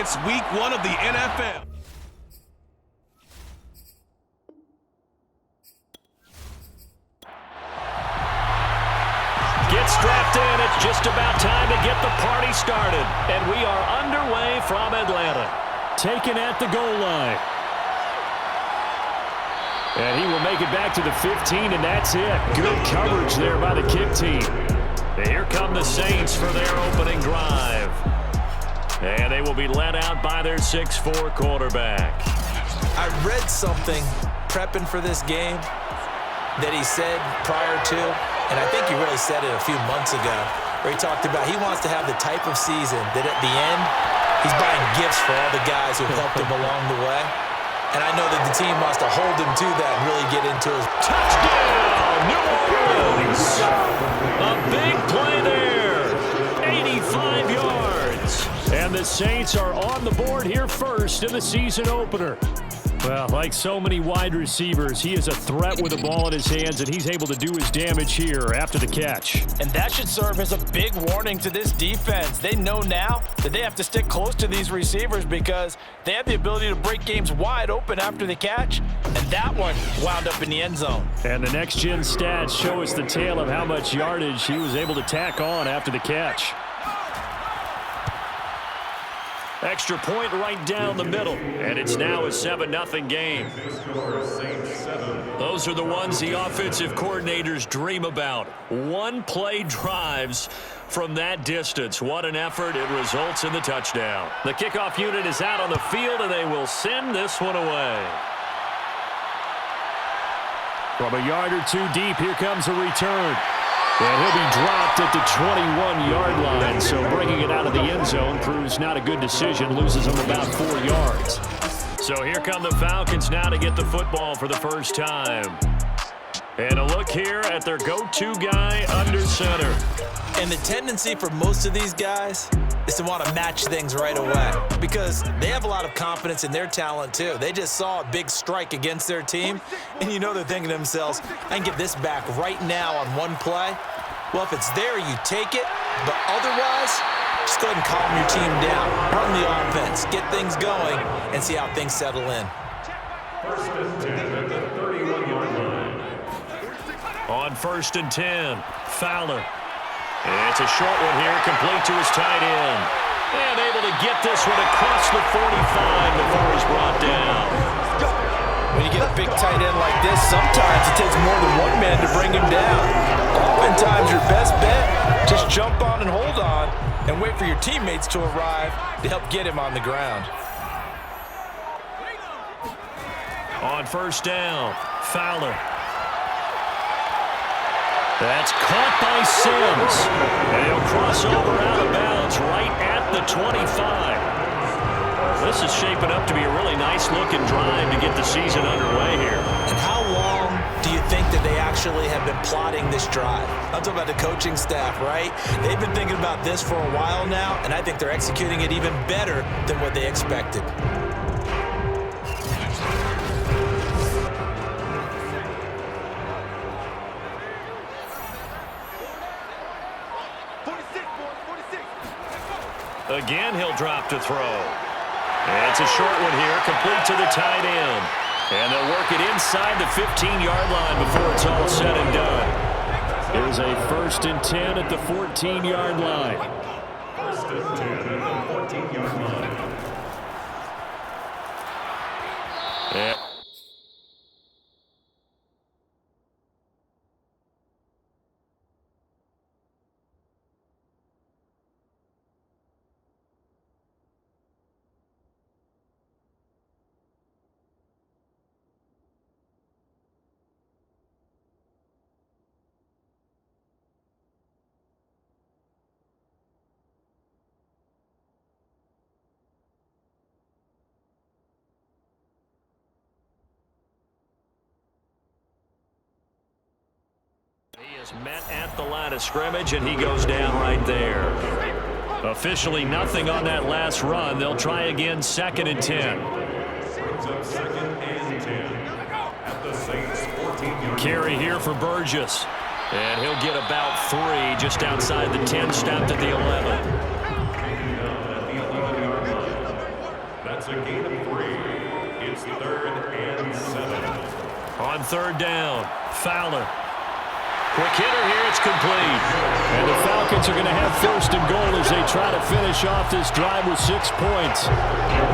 It's week 1 of the NFL. Gets strapped in. It's just about time to get the party started. And we are underway from Atlanta. Taken at the goal line. And he will make it back to the 15, and that's it. Good coverage there by the kick team. Here come the Saints for their opening drive. And they will be led out by their 6'4" quarterback. I read something prepping for this game that he said prior to, and I think he really said it a few months ago, where he talked about he wants to have the type of season that at the end, he's buying gifts for all the guys who helped him along the way. And I know that the team wants to hold him to that and really get into his touchdown, New Orleans. A big play there. 85 yards. And the Saints are on the board here first in the season opener. Well, like so many wide receivers, he is a threat with the ball in his hands, and he's able to do his damage here after the catch. And that should serve as a big warning to this defense. They know now that they have to stick close to these receivers because they have the ability to break games wide open after the catch, and that one wound up in the end zone. And the next-gen stats show us the tale of how much yardage he was able to tack on after the catch. Extra point right down the middle, and it's now a 7-0 game. Those are the ones the offensive coordinators dream about. One-play drives from that distance. What an effort. It results in the touchdown. The kickoff unit is out on the field, and they will send this one away. From a yard or two deep, here comes a return. And he'll be dropped at the 21-yard line, so bringing it out of the end zone proves not a good decision, loses him about 4 yards. So here come the Falcons now to get the football for the first time. And a look here at their go-to guy under center. And the tendency for most of these guys is to want to match things right away because they have a lot of confidence in their talent too. They just saw a big strike against their team, and you know they're thinking to themselves, I can get this back right now on one play. Well, if it's there, you take it, but otherwise, just go ahead and calm your team down. Run the offense, get things going, and see how things settle in. First and 10 at the 31-yard line. On 1st and 10, Fowler. It's a short one here, complete to his tight end. And able to get this one across the 45 before he's brought down. When you get a big tight end like this, sometimes it takes more than one man to bring him down. Oftentimes your best bet, just jump on and hold on and wait for your teammates to arrive to help get him on the ground. On 1st down, Fowler. That's caught by Sims. And he'll cross over out of bounds right at the 25. This is shaping up to be a really nice-looking drive to get the season underway here. And how long do you think that they actually have been plotting this drive? I'm talking about the coaching staff, right? They've been thinking about this for a while now, and I think they're executing it even better than what they expected. Again, he'll drop to throw. And it's a short one here, complete to the tight end. And they'll work it inside the 15-yard line before it's all said and done. Here's a 1st and 10 at the 14-yard line. 1st and 10 at the 14-yard line. Yeah. He is met at the line of scrimmage, and he goes down right there. Officially nothing on that last run. They'll try again, 2nd and 10. Brings up 2nd and 10 at the Saints 14-yard. Carry here for Burgess. And he'll get about 3 just outside the 10, stopped at the 11. That's a gain of 3. It's 3rd and 7. On 3rd down, Fowler. Quick hitter here, it's complete. And the Falcons are going to have 1st and goal as they try to finish off this drive with 6 points.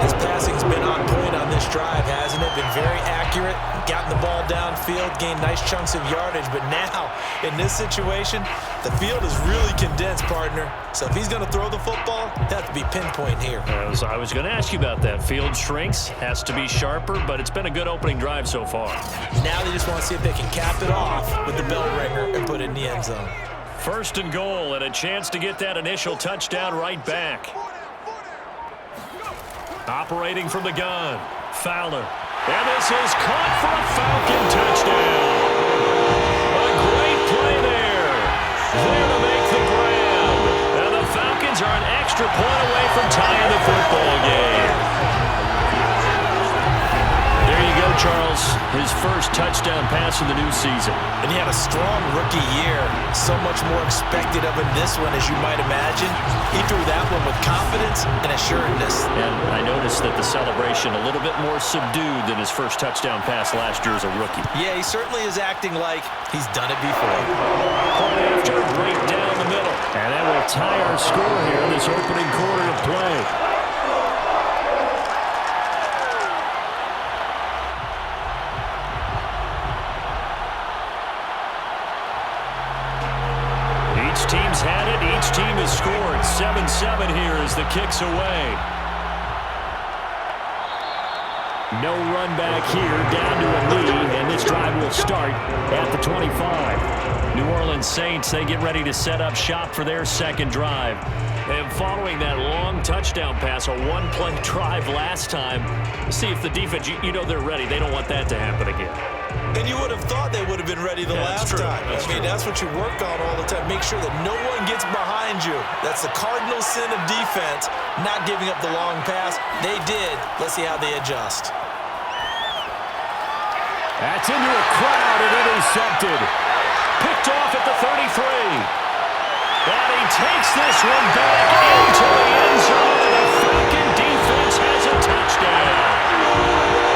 This passing's been on point on this drive, hasn't it? Been very accurate, gotten the ball downfield, gained nice chunks of yardage. But now, in this situation, the field is really condensed, partner. So if he's going to throw the football, he'll have to be pinpoint here. I was going to ask you about that. Field shrinks, has to be sharper, but it's been a good opening drive so far. Now they just want to see if they can cap it off with the bell ringer and put it in the end zone. 1st and goal and a chance to get that initial touchdown right back. Operating from the gun, Fowler. And this is caught for a Falcon touchdown. A great play there. There to make the grab. And the Falcons are an extra point away from tying the football game. There you go, Charles. His first touchdown pass of the new season. And he had a strong rookie year. So much more expected of him this one, as you might imagine. He threw that one with confidence and assuredness. And I noticed that the celebration a little bit more subdued than his first touchdown pass last year as a rookie. Yeah, he certainly is acting like he's done it before. Point after, right down the middle. And that will tie our score here in this opening quarter of play. Each team's had it. Each team has scored. 7-7 here as the kick's away. No run back here, down to a knee, and this drive will start at the 25. New Orleans Saints, they get ready to set up shop for their 2nd drive. And following that long touchdown pass, a one-play drive last time, see if the defense, you know they're ready. They don't want that to happen again. And you would have thought they would have been ready the last time. That's what you work on all the time. Make sure that no one gets behind you. That's the cardinal sin of defense, not giving up the long pass. They did. Let's see how they adjust. That's into a crowd and intercepted. Picked off at the 33. And he takes this one back into the end zone, and the Falcon defense has a touchdown.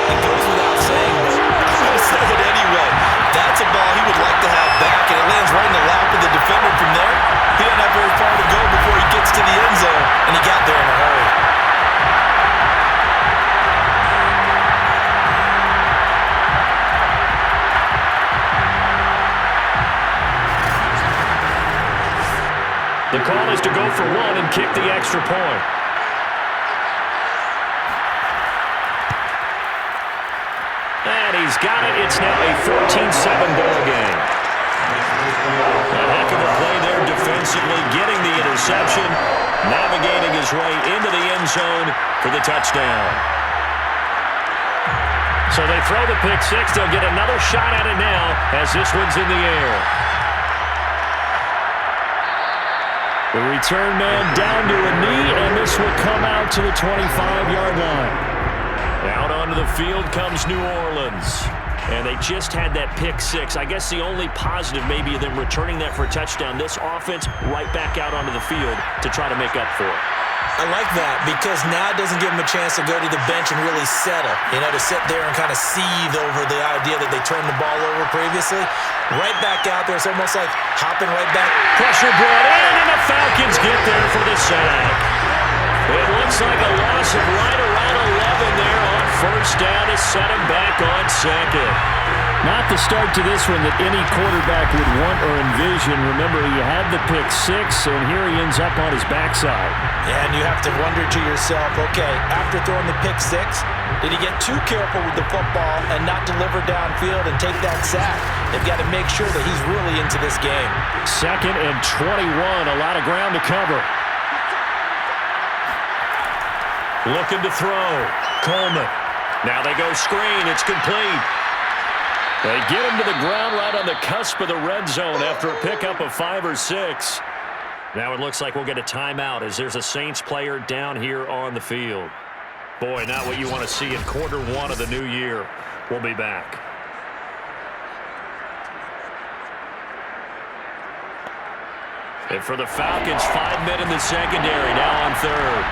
It goes without saying, but I'm going to say it anyway. That's a ball he would like to have back, and it lands right in the lap of the defender from there. He doesn't have very far to go before he gets to the end zone, and he got there in a hurry. The call is to go for one and kick the extra point. And he's got it. It's now a 14-7 ball game. A heck of a play there defensively, getting the interception, navigating his way into the end zone for the touchdown. So they throw the pick six. They'll get another shot at it now as this one's in the air. The return man down to a knee, and this will come out to the 25-yard line. Out onto the field comes New Orleans. And they just had that pick six. I guess the only positive maybe of them returning that for a touchdown. This offense right back out onto the field to try to make up for it. I like that because now it doesn't give them a chance to go to the bench and really settle. To sit there and kind of seethe over the idea that they turned the ball over previously. Right back out there. It's almost like hopping right back. Pressure brought in, and the Falcons get there for the sack. It looks like a loss of right around 11 there on first down to set him back on second. Not the start to this one that any quarterback would want or envision. Remember, he had the pick six, and here he ends up on his backside. Yeah, and you have to wonder to yourself, okay, after throwing the pick six, did he get too careful with the football and not deliver downfield and take that sack? They've got to make sure that he's really into this game. 2nd and 21, a lot of ground to cover. Looking to throw. Coleman. Now they go screen. It's complete. They get him to the ground right on the cusp of the red zone after a pickup of 5 or 6. Now it looks like we'll get a timeout as there's a Saints player down here on the field. Boy, not what you want to see in quarter one of the new year. We'll be back. And for the Falcons, 5 men in the secondary, now on third.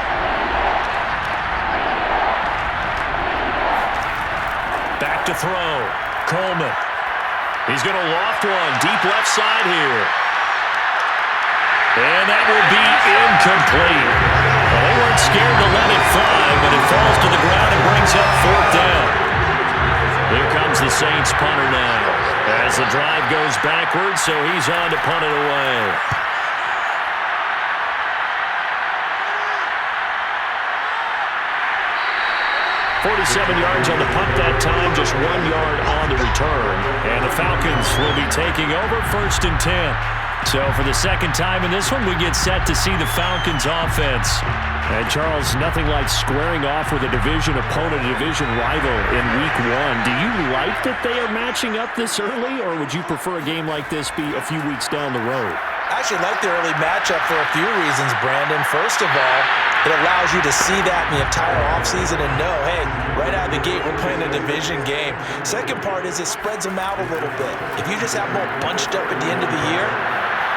back to throw. Coleman. He's going to loft one. Deep left side here. And that will be incomplete. Well, they weren't scared to let it fly, but it falls to the ground and brings up 4th down. Here comes the Saints punter now. As the drive goes backwards, so he's on to punt it away. .47 yards on the punt that time, just 1 yard on the return. And the Falcons will be taking over 1st and 10. So for the second time in this one, we get set to see the Falcons offense. And Charles, nothing like squaring off with a division opponent, a division rival in week 1. Do you like that they are matching up this early, or would you prefer a game like this be a few weeks down the road? I actually like the early matchup for a few reasons, Brandon. First of all, it allows you to see that in the entire offseason and know, hey, right out of the gate, we're playing a division game. Second part is it spreads them out a little bit. If you just have them all bunched up at the end of the year,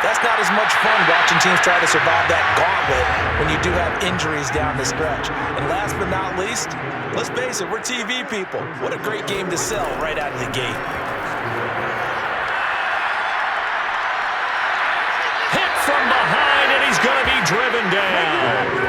that's not as much fun watching teams try to survive that gauntlet when you do have injuries down the stretch. And last but not least, let's face it, we're TV people. What a great game to sell right out of the gate. Hit from behind, and he's going to be driven down.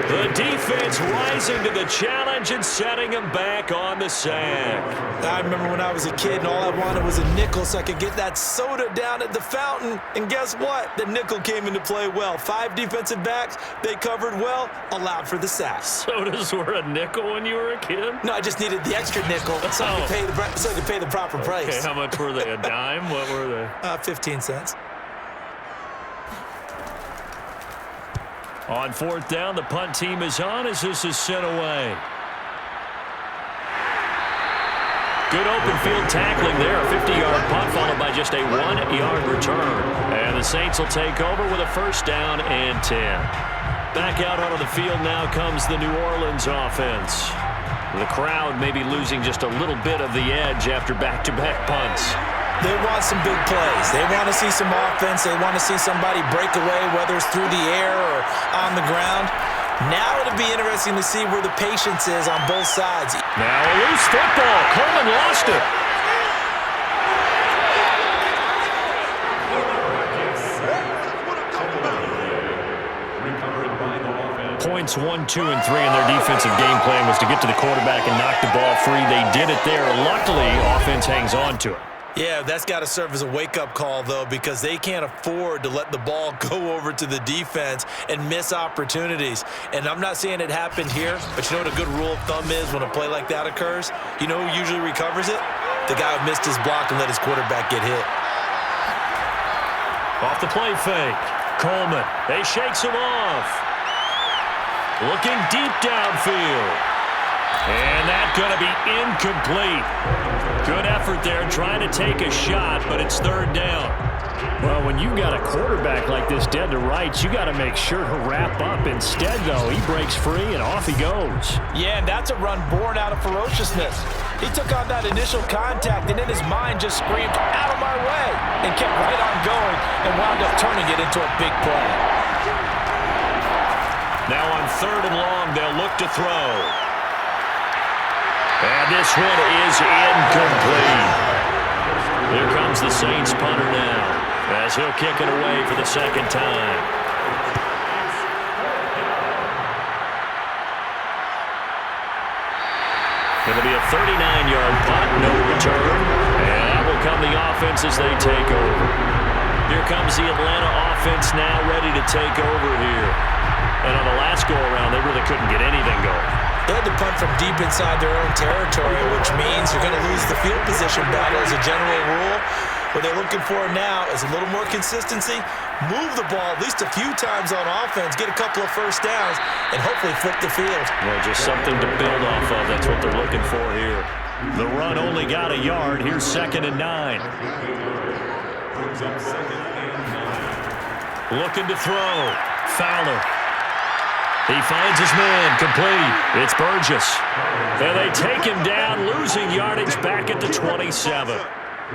The defense rising to the challenge and setting him back on the sack. I remember when I was a kid and all I wanted was a nickel so I could get that soda down at the fountain. And guess what? The nickel came into play well. 5 defensive backs, they covered well, allowed for the sack. Sodas were a nickel when you were a kid? No, I just needed the extra nickel so I could pay the proper price. Okay, how much were they? A dime? What were they? 15 cents. On 4th down, the punt team is on as this is sent away. Good open field tackling there. A 50-yard punt followed by just a 1-yard return. And the Saints will take over with a 1st down and 10. Back out onto the field now comes the New Orleans offense. The crowd may be losing just a little bit of the edge after back-to-back punts. They want some big plays. They want to see some offense. They want to see somebody break away, whether it's through the air or on the ground. Now it'll be interesting to see where the patience is on both sides. Now a loose football. Coleman lost it. Points 1, 2, and 3 in their defensive game plan was to get to the quarterback and knock the ball free. They did it there. Luckily, offense hangs on to it. Yeah, that's got to serve as a wake-up call, though, because they can't afford to let the ball go over to the defense and miss opportunities. And I'm not saying it happened here, but you know what a good rule of thumb is when a play like that occurs? You know who usually recovers it? The guy who missed his block and let his quarterback get hit. Off the play fake. Coleman. They shakes him off. Looking deep downfield. And that's going to be incomplete. Good effort there trying to take a shot, but it's 3rd down. Well, when you've got a quarterback like this dead to rights, you got to make sure to wrap up. Instead, though, he breaks free and off he goes. Yeah, and that's a run born out of ferociousness. He took on that initial contact, and then his mind just screamed, out of my way, and kept right on going and wound up turning it into a big play. Now on 3rd and long, they'll look to throw. And this one is incomplete. Here comes the Saints punter now, as he'll kick it away for the 2nd time. It'll be a 39-yard punt, no return. And that will come the offense as they take over. Here comes the Atlanta offense now ready to take over here. And on the last go-around, they really couldn't get anything going. They had to punt from deep inside their own territory, which means you're going to lose the field position battle as a general rule. What they're looking for now is a little more consistency, move the ball at least a few times on offense, get a couple of 1st downs, and hopefully flip the field. Well, just something to build off of. That's what they're looking for here. The run only got a yard. Here's 2nd and 9. Looking to throw. Fowler. He finds his man, complete. It's Burgess. And they take him down, losing yardage back at the 27.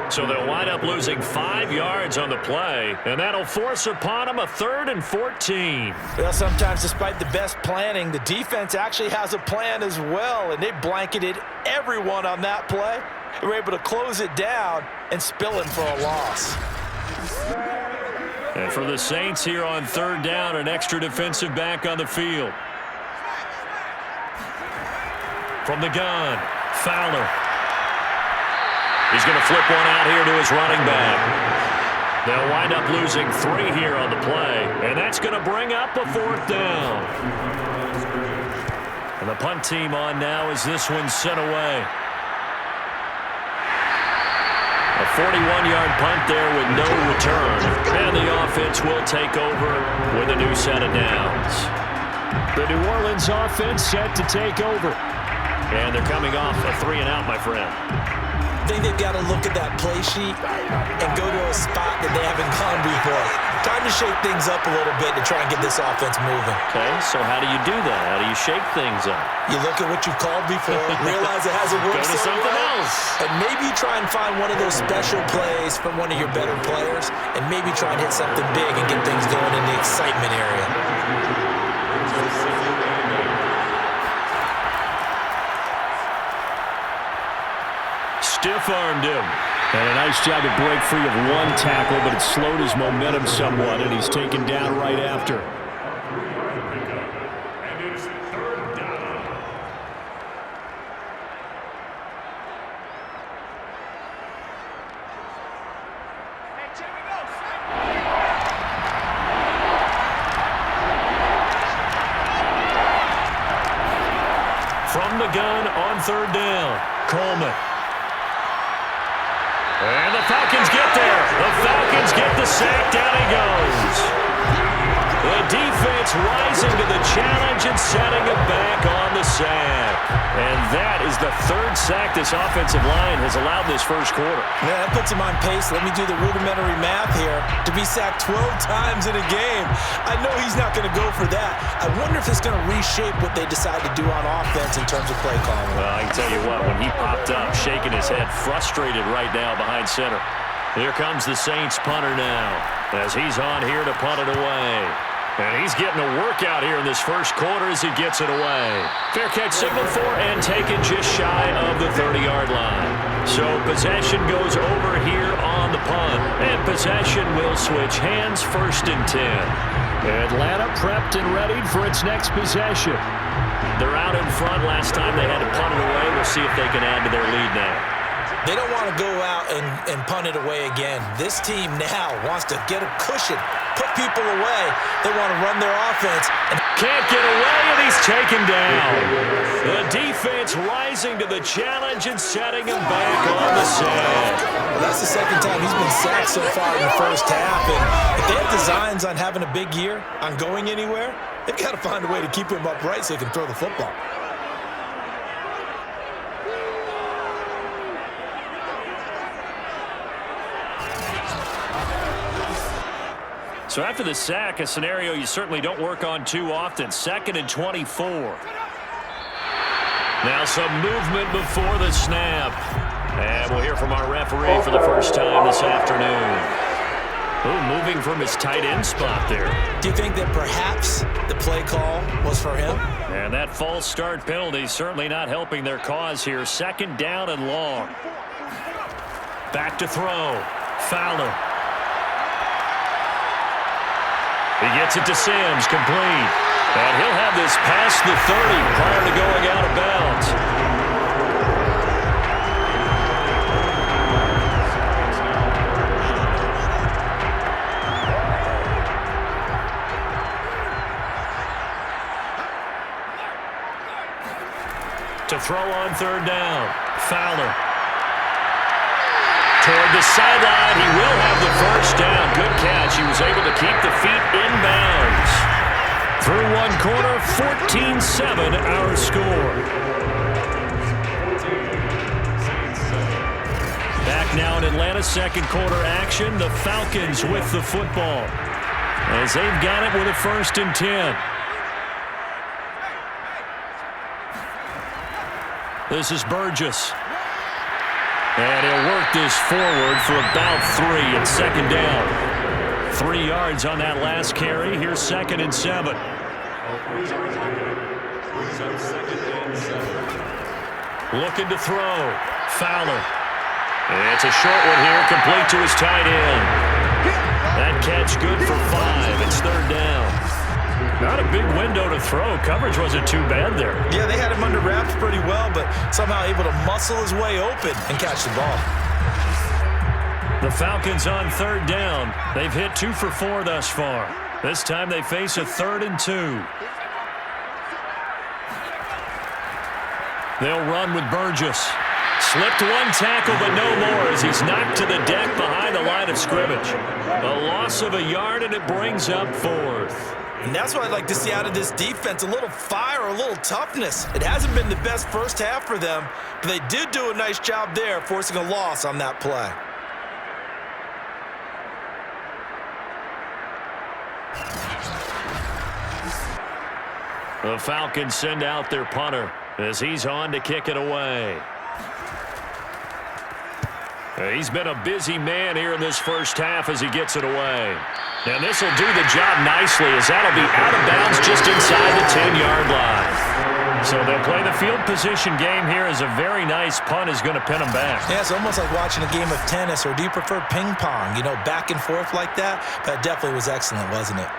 So they'll wind up losing 5 yards on the play, and that'll force upon them a 3rd and 14. Well, sometimes despite the best planning, the defense actually has a plan as well, and they blanketed everyone on that play. and were able to close it down and spill it for a loss. And for the Saints here on third down, an extra defensive back on the field. From the gun, Fowler. He's going to flip one out here to his running back. They'll wind up losing 3 here on the play, and that's going to bring up a 4th down. And the punt team on now as this one's sent away. A 41-yard punt there with no return, and the offense will take over with a new set of downs. The New Orleans offense set to take over. And they're coming off a 3-and-out, my friend. I think they've got to look at that play sheet and go to a spot that they haven't gone before. Time to shake things up a little bit to try and get this offense moving. Okay, so how do you do that? How do you shake things up? You look at what you've called before, realize it hasn't worked Go to something else. and maybe try and find one of those special plays from one of your better players, and maybe try and hit something big and get things going in the excitement area. Stiff-armed him. And a nice job to break free of one tackle, but it slowed his momentum somewhat, and he's taken down right after. And it's 3rd down. From the gun on 3rd down, Coleman. And the Falcons get there. The Falcons get the sack. Down he goes. The defense rising to the challenge and setting him back on the sack. And that is the 3rd sack this offensive line has allowed this first quarter. Yeah, that puts him on pace. Let me do the rudimentary math here. To be sacked 12 times in a game, I know he's not going to go for that. I wonder if it's going to reshape what they decide to do on offense in terms of play calling. Well, I can tell you what, when he popped up, shaking his head, frustrated right now behind center. Here comes the Saints punter now, as he's on here to punt it away. And he's getting a workout here in this first quarter as he gets it away. Fair catch signaled for and taken just shy of the 30-yard line. So possession goes over here on the punt. And possession will switch hands, 1st and 10. Atlanta prepped and readied for its next possession. They're out in front. Last time they had to punt it away. We'll see if they can add to their lead now. They don't want to go out and punt it away again. This team now wants to get a cushion, put people away. They want to run their offense. And can't get away, and he's taken down. The defense rising to the challenge and setting him back on the sack. Well, that's the 2nd time he's been sacked so far in the first half. And if they have designs on having a big year, on going anywhere, they've got to find a way to keep him upright so he can throw the football. So after the sack, a scenario you certainly don't work on too often. 2nd and 24. Now some movement before the snap. And we'll hear from our referee for the first time this afternoon. Ooh, moving from his tight end spot there. Do you think that perhaps the play call was for him? And that false start penalty certainly not helping their cause here. 2nd down and long. Back to throw. Fowler. He gets it to Sims, complete. And he'll have this past the 30 prior to going out of bounds. To throw on 3rd down, Fowler. Toward the sideline, he will have the first down. Good catch. He was able to keep the feet inbounds. Through one quarter, 14-7 our score. Back now in Atlanta's 2nd quarter action, the Falcons with the football. As they've got it with a 1st and 10. This is Burgess. And he'll work this forward for about 3 and 2nd down. 3 yards on that last carry. Here's 2nd and 7. Looking to throw. Fowler. It's a short one here, complete to his tight end. That catch good for 5. It's third down. Not a big window to throw. Coverage wasn't too bad there. Yeah, they had him under wraps pretty well, but somehow able to muscle his way open and catch the ball. The Falcons on third down. They've hit 2 for 4 thus far. This time they face a 3rd and 2. They'll run with Burgess. Slipped one tackle, but no more as he's knocked to the deck behind the line of scrimmage. A loss of a yard, and it brings up 4th. And that's what I'd like to see out of this defense, a little fire, a little toughness. It hasn't been the best first half for them, but they did do a nice job there, forcing a loss on that play. The Falcons send out their punter as he's on to kick it away. He's been a busy man here in this first half as he gets it away. And this will do the job nicely as that'll be out of bounds just inside the 10-yard line. So they'll play the field position game here as a very nice punt is going to pin them back. Yeah, it's almost like watching a game of tennis, or do you prefer ping pong? You know, back and forth like that? That definitely was excellent, wasn't it?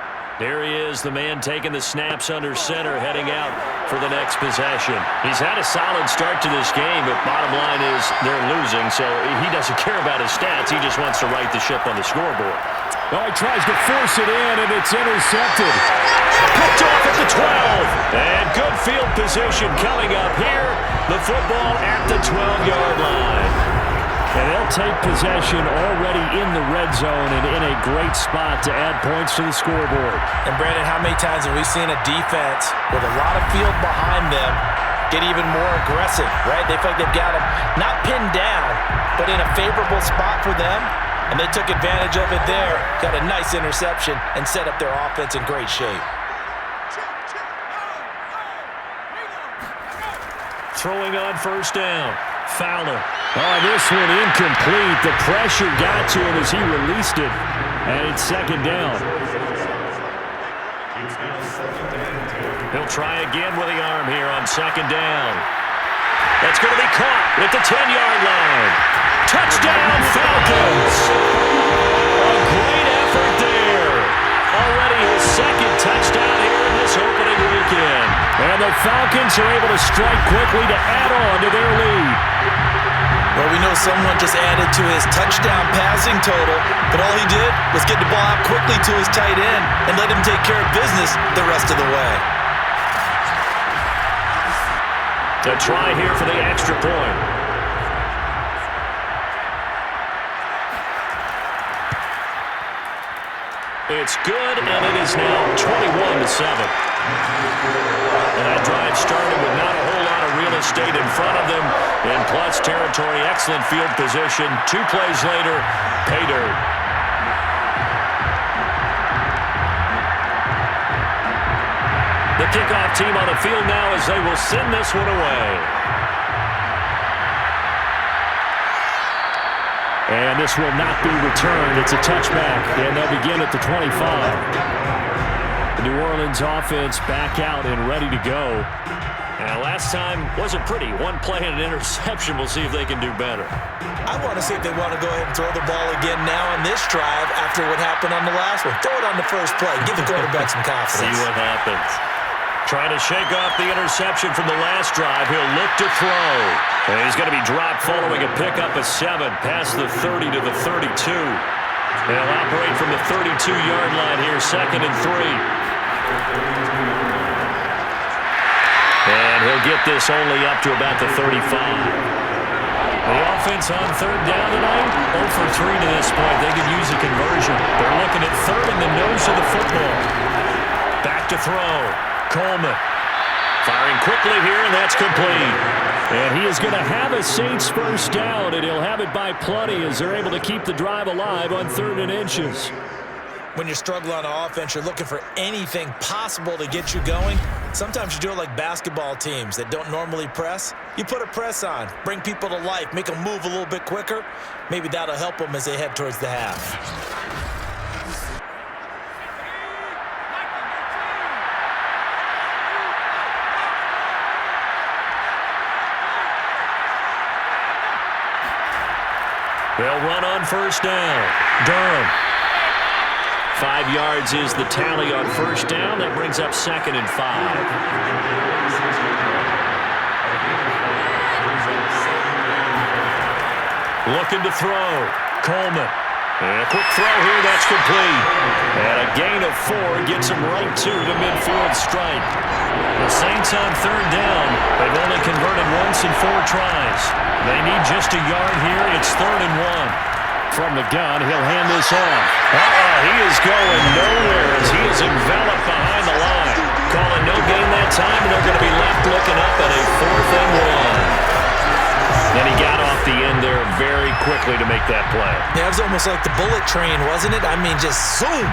There he is, the man taking the snaps under center, heading out for the next possession. He's had a solid start to this game, but bottom line is they're losing, so he doesn't care about his stats. He just wants to right the ship on the scoreboard. Oh, he tries to force it in, and it's intercepted. Picked off at the 12. And good field position coming up here. The football at the 12-yard line. And they'll take possession already in the red zone and in a great spot to add points to the scoreboard. And, Brandon, how many times have we seen a defense with a lot of field behind them get even more aggressive, right? They feel like they've got them not pinned down, but in a favorable spot for them. And they took advantage of it there, got a nice interception, and set up their offense in great shape. Throwing on first down. Fowler. Oh, this one incomplete. The pressure got to him as he released it. And it's second down. He'll try again with the arm here on second down. That's going to be caught at the 10-yard line. Touchdown, Falcons! A great effort there. Already his second touchdown here in this opening weekend. And the Falcons are able to strike quickly to add on to their lead. Well, we know someone just added to his touchdown passing total, but all he did was get the ball out quickly to his tight end and let him take care of business the rest of the way. A try here for the extra point. It's good, and it is now 21-7. And that drive started with not a whole lot of real estate in front of them. In plus territory, excellent field position. 2 plays later, pay dirt. The kickoff team on the field now as they will send this one away. And this will not be returned. It's a touchback, and they'll begin at the 25. The New Orleans offense back out and ready to go. And last time wasn't pretty. 1 play and an interception. We'll see if they can do better. I want to see if they want to go ahead and throw the ball again now on this drive after what happened on the last one. Throw it on the first play. Give the quarterback some confidence. See what happens. Trying to shake off the interception from the last drive. He'll look to throw. And he's going to be dropped following a pickup of 7 past the 30 to the 32. They'll operate from the 32-yard line here, 2nd and 3. And he'll get this only up to about the 35. The offense on third down tonight, 0 for 3 to this point. They could use a conversion. They're looking at 3rd in the nose of the football. Back to throw. Coleman firing quickly here, and that's complete. And he is going to have a Saints first down, and he'll have it by plenty as they're able to keep the drive alive on 3rd and inches. When you're struggling on offense, you're looking for anything possible to get you going. Sometimes you do it like basketball teams that don't normally press. You put a press on, bring people to life, make them move a little bit quicker. Maybe that'll help them as they head towards the half. They'll run on first down. Durham. 5 yards is the tally on first down. That brings up 2nd and 5. Looking to throw. Coleman. And a quick throw here. That's complete. And a gain of 4 gets him right to the midfield stripe. The Saints on third down. They've only converted once in 4 tries. They need just a yard here. It's 3rd and 1. From the gun, he'll hand this off. He is going nowhere as he is enveloped behind the line. Calling no gain that time, and they're going to be left looking up at a 4th and 1. And he got off the end there very quickly to make that play. Yeah, it was almost like the bullet train, wasn't it? I mean, just zoom.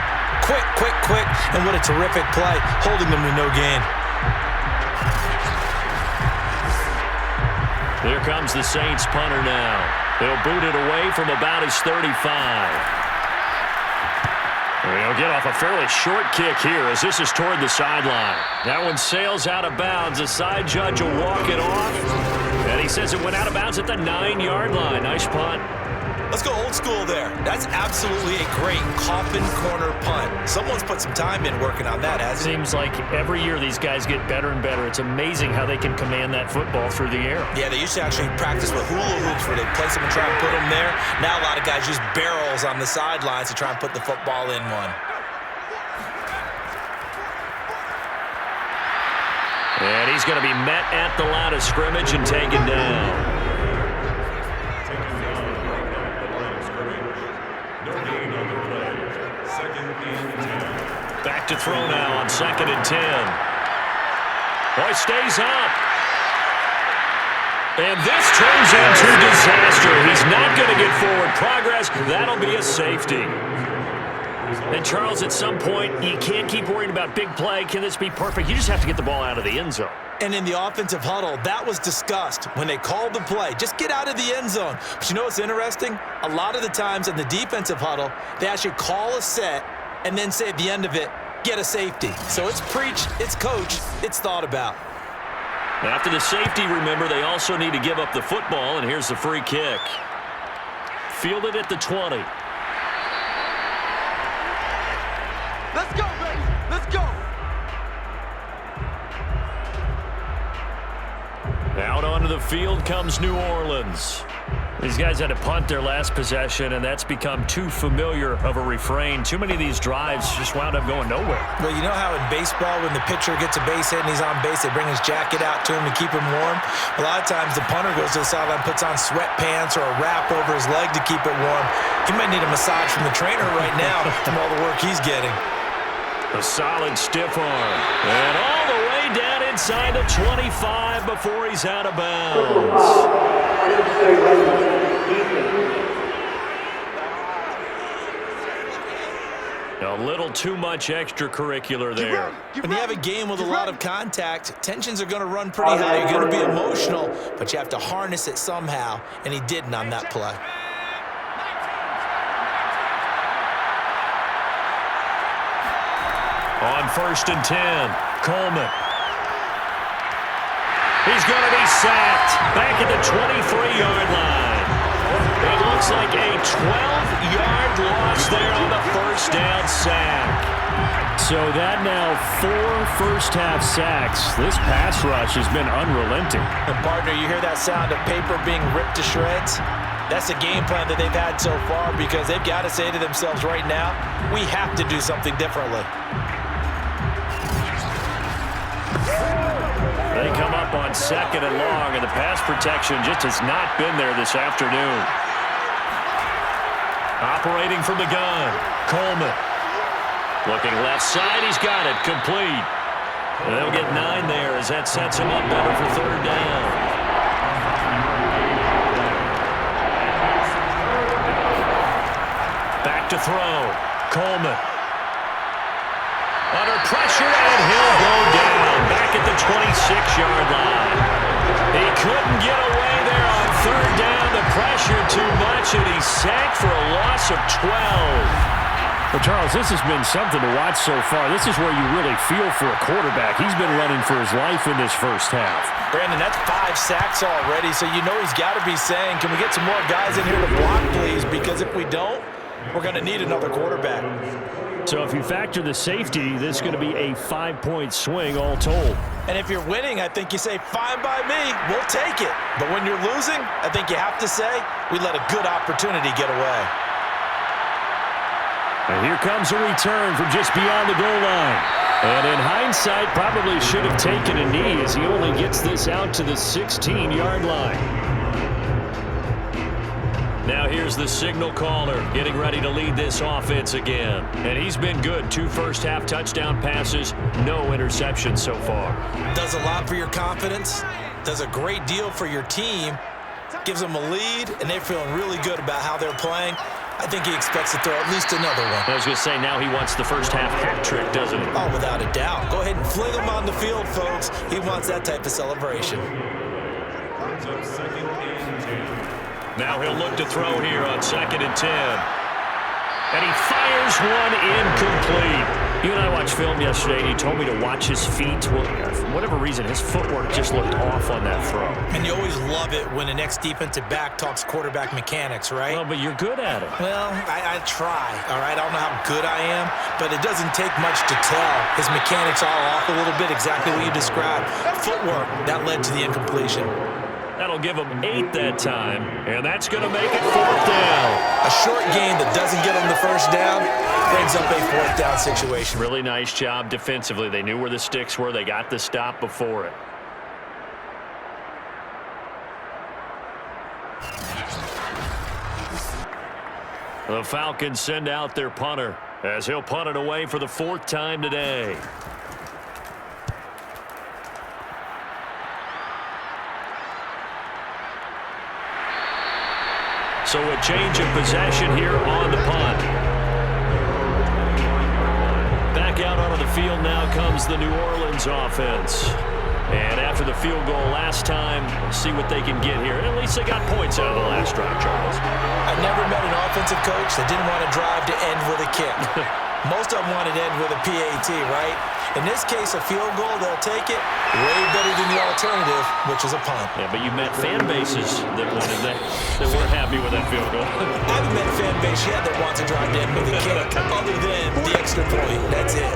Quick, quick, quick. And what a terrific play, holding them to no gain. Here comes the Saints punter now. They'll boot it away from about his 35. They'll get off a fairly short kick here as this is toward the sideline. That one sails out of bounds. The side judge will walk it off. And he says it went out of bounds at the 9-yard line. Nice punt. Let's go old school there. That's absolutely a great coffin corner punt. Someone's put some time in working on that, hasn't it? Seems like every year these guys get better and better. It's amazing how they can command that football through the air. Yeah, they used to actually practice with hula hoops where they place them and try and put them there. Now a lot of guys use barrels on the sidelines to try and put the football in one. And he's going to be met at the line of scrimmage and taken down. Back to throw now on 2nd and 10. Boy, stays up. And this turns into disaster. He's not going to get forward progress. That'll be a safety. And, Charles, at some point, you can't keep worrying about big play. Can this be perfect? You just have to get the ball out of the end zone. And in the offensive huddle, that was discussed when they called the play. Just get out of the end zone. But you know what's interesting? A lot of the times in the defensive huddle, they actually call a set and then say at the end of it, get a safety. So it's preached, it's coached, it's thought about. After the safety, remember, they also need to give up the football, and here's the free kick. Fielded at the 20. Let's go, baby. Let's go. Out onto the field comes New Orleans. These guys had to punt their last possession, and that's become too familiar of a refrain. Too many of these drives just wound up going nowhere. Well, you know how in baseball, when the pitcher gets a base hit and he's on base, they bring his jacket out to him to keep him warm? A lot of times the punter goes to the sideline, puts on sweatpants or a wrap over his leg to keep it warm. He might need a massage from the trainer right now from all the work he's getting. A solid stiff arm. And all the way down inside the 25 before he's out of bounds. A little too much extracurricular there. When you have a game with a lot of contact, tensions are going to run pretty high. You're going to be emotional, but you have to harness it somehow, and he didn't on that play. On 1st and 10, Coleman. He's going to be sacked back at the 23-yard line. It looks like a 12-yard loss there on the first down sack. So that now 4 first-half sacks. This pass rush has been unrelenting. And partner, you hear that sound of paper being ripped to shreds? That's the game plan that they've had so far because they've got to say to themselves right now, we have to do something differently. They come up on 2nd and long, and the pass protection just has not been there this afternoon. Operating from the gun, Coleman. Looking left side, he's got it, complete. And they'll get 9 there as that sets him up better for 3rd down. Back to throw, Coleman. Under pressure, and he'll go down back at the 26-yard line. He couldn't get away there on 3rd down. The pressure too much, and he's sacked for a loss of 12. Well, Charles, this has been something to watch so far. This is where you really feel for a quarterback. He's been running for his life in this first half. Brandon, that's 5 sacks already, so you know he's got to be saying, can we get some more guys in here to block, please? Because if we don't, we're going to need another quarterback. So if you factor the safety, this is going to be a 5-point swing all told. And if you're winning, I think you say, fine by me, we'll take it. But when you're losing, I think you have to say, we let a good opportunity get away. And here comes a return from just beyond the goal line. And in hindsight, probably should have taken a knee as he only gets this out to the 16-yard line. Now here's the signal caller getting ready to lead this offense again. And he's been good. 2 first-half touchdown passes, no interceptions so far. Does a lot for your confidence, does a great deal for your team, gives them a lead, and they're feeling really good about how they're playing. I think he expects to throw at least another one. I was going to say, now he wants the first-half hat trick, doesn't he? Oh, without a doubt. Go ahead and fling him on the field, folks. He wants that type of celebration. Now he'll look to throw here on 2nd and 10. And he fires one incomplete. You and I watched film yesterday, and you told me to watch his feet. Well, for whatever reason, his footwork just looked off on that throw. And you always love it when the next defensive back talks quarterback mechanics, right? Well, but you're good at it. Well, I try, all right? I don't know how good I am, but it doesn't take much to tell. His mechanics are off a little bit, exactly what you described. Footwork, that led to the incompletion. That'll give him 8 that time, and that's going to make it 4th down. A short gain that doesn't get him the first down brings up a 4th down situation. Really nice job defensively. They knew where the sticks were. They got the stop before it. The Falcons send out their punter as he'll punt it away for the 4th time today. So a change of possession here on the punt. Back out onto the field now comes the New Orleans offense. And after the field goal last time, see what they can get here. At least they got points out of the last drive, Charles. I've never met an offensive coach that didn't want to drive to end with a kick. Most of them wanted to end with a PAT, right? In this case, a field goal, they'll take it way better than the alternative, which is a punt. Yeah, but you met fan bases that wanted that weren't happy with that field goal. I haven't met a fan base yet that wants to drive to end with a kick, other than the extra point. That's it.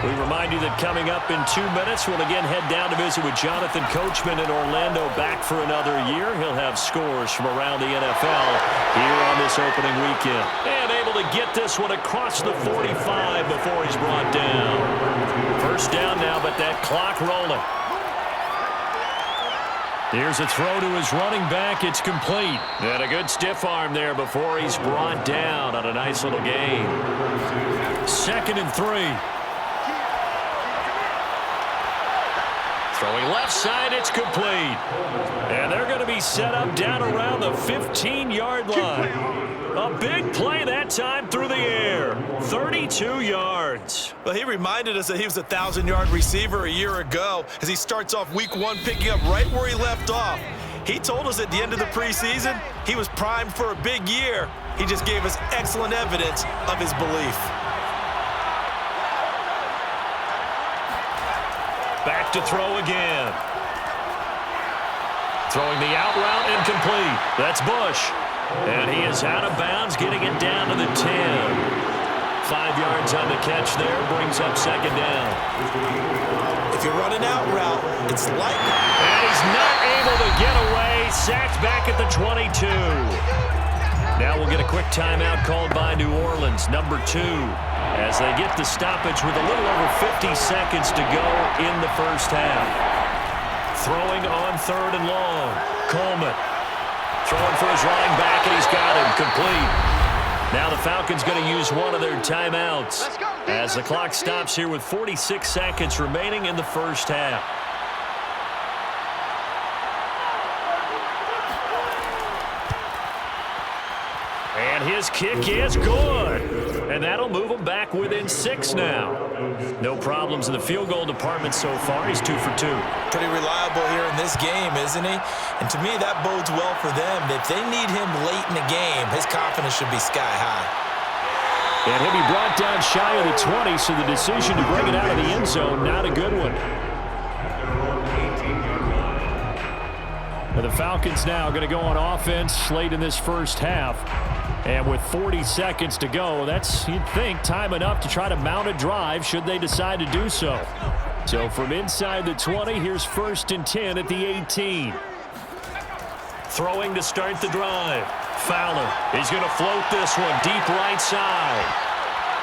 We remind you that coming up in 2 minutes, we'll again head down to visit with Jonathan Coachman in Orlando, back for another year. He'll have scores from around the NFL here on this opening weekend. And able to get this one across the 45 before he's brought down. First down now, but that clock rolling. Here's a throw to his running back. It's complete. And a good stiff arm there before he's brought down on a nice little gain. 2nd and 3. Throwing left side, it's complete. And they're going to be set up down around the 15-yard line. A big play that time through the air. 32 yards. Well, he reminded us that he was a 1,000-yard receiver a year ago as he starts off week 1 picking up right where he left off. He told us at the end of the preseason he was primed for a big year. He just gave us excellent evidence of his belief. Back to throw again. Throwing the out route incomplete. That's Bush. And he is out of bounds, getting it down to the 10. 5 yards on the catch there, brings up 2nd down. If you run an out route, it's likely. And he's not able to get away. Sacked back at the 22. Now we'll get a quick timeout called by New Orleans, number 2. As they get the stoppage with a little over 50 seconds to go in the first half. Throwing on 3rd and long. Coleman throwing for his running back, and he's got him complete. Now the Falcons going to use one of their timeouts as the clock stops here with 46 seconds remaining in the first half. And his kick is good. And that'll move him back within 6 now. No problems in the field goal department so far. He's 2 for 2. Pretty reliable here in this game, isn't he? And to me, that bodes well for them. If they need him late in the game, his confidence should be sky high. And he'll be brought down shy of the 20, so the decision to bring it out of the end zone, not a good one. And the Falcons now going to go on offense late in this first half. And with 40 seconds to go, that's, you'd think, time enough to try to mount a drive should they decide to do so. So from inside the 20, here's 1st and 10 at the 18. Throwing to start the drive. Fowler, he's going to float this one deep right side.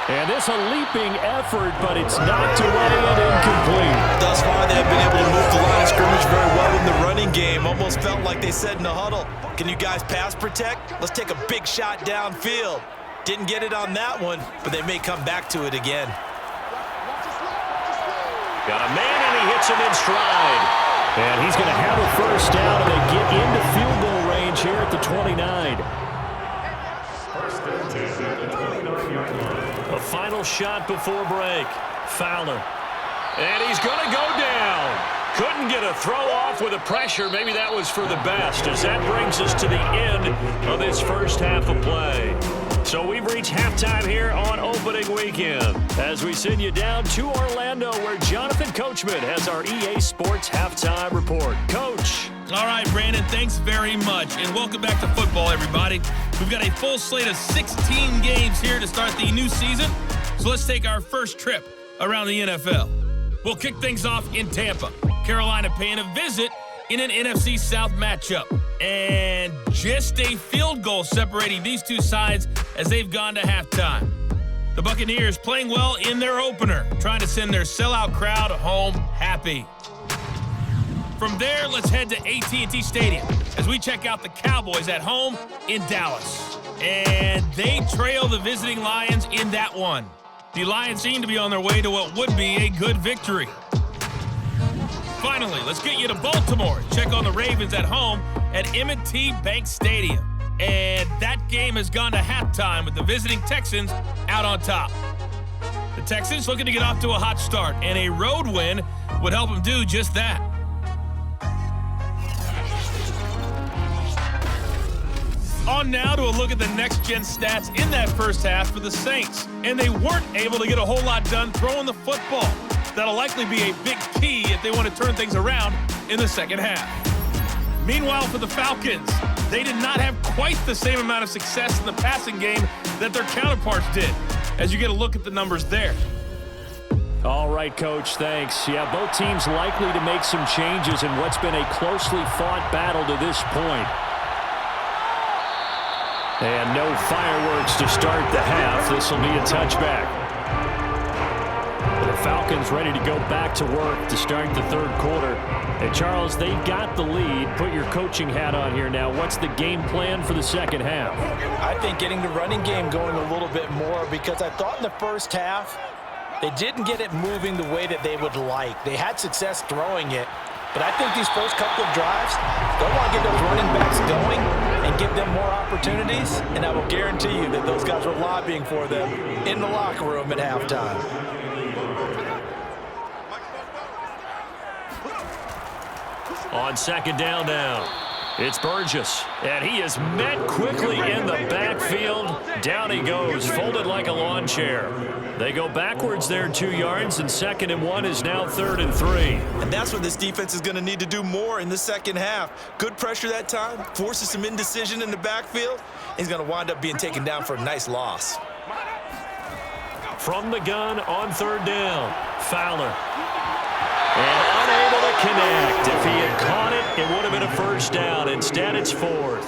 And this a leaping effort, but it's knocked away and incomplete. Thus far, they have been able to move the line of scrimmage very well in the running game. Almost felt like they said in the huddle, can you guys pass protect? Let's take a big shot downfield. Didn't get it on that one, but they may come back to it again. Got a man, and he hits him in stride. And he's going to have a first down, and they get into field goal range here at the 29. A final shot before break. Fowler. And he's going to go down. Couldn't get a throw off with the pressure. Maybe that was for the best, as that brings us to the end of this first half of play. So we've reached halftime here on opening weekend, as we send you down to Orlando, where Jonathan Coachman has our EA Sports halftime report. Coach. All right, Brandon, thanks very much, and welcome back to football, everybody. We've got a full slate of 16 games here to start the new season, so let's take our first trip around the NFL. We'll kick things off in Tampa. Carolina paying a visit in an NFC South matchup, and just a field goal separating these two sides as they've gone to halftime. The Buccaneers playing well in their opener, trying to send their sellout crowd home happy. From there, let's head to AT&T Stadium as we check out the Cowboys at home in Dallas. And they trail the visiting Lions in that one. The Lions seem to be on their way to what would be a good victory. Finally, let's get you to Baltimore. Check on the Ravens at home at M&T Bank Stadium. And that game has gone to halftime with the visiting Texans out on top. The Texans looking to get off to a hot start, and a road win would help them do just that. On now to a look at the next-gen stats in that first half for the Saints. And they weren't able to get a whole lot done throwing the football. That'll likely be a big key if they want to turn things around in the second half. Meanwhile, for the Falcons, they did not have quite the same amount of success in the passing game that their counterparts did, as you get a look at the numbers there. All right, Coach, thanks. Yeah, both teams likely to make some changes in what's been a closely fought battle to this point. And no fireworks to start the half. This will be a touchback. The Falcons ready to go back to work to start the third quarter. And Charles, they've got the lead. Put your coaching hat on here now. What's the game plan for the second half? I think getting the running game going a little bit more, because I thought in the first half they didn't get it moving the way that they would like. They had success throwing it, but I think these first couple of drives, they'll want to get those running backs going and give them more opportunities, and I will guarantee you that those guys were lobbying for them in the locker room at halftime. On second down now, it's Burgess, and he is met quickly in the backfield. Down he goes, folded like a lawn chair. They go backwards there 2 yards, and 2nd and 1 is now 3rd and 3. And that's what this defense is going to need to do more in the second half. Good pressure that time, forces some indecision in the backfield. He's going to wind up being taken down for a nice loss. From the gun on 3rd down, Fowler. And unable to connect. If he had caught it, it would have been a first down. Instead, it's 4th.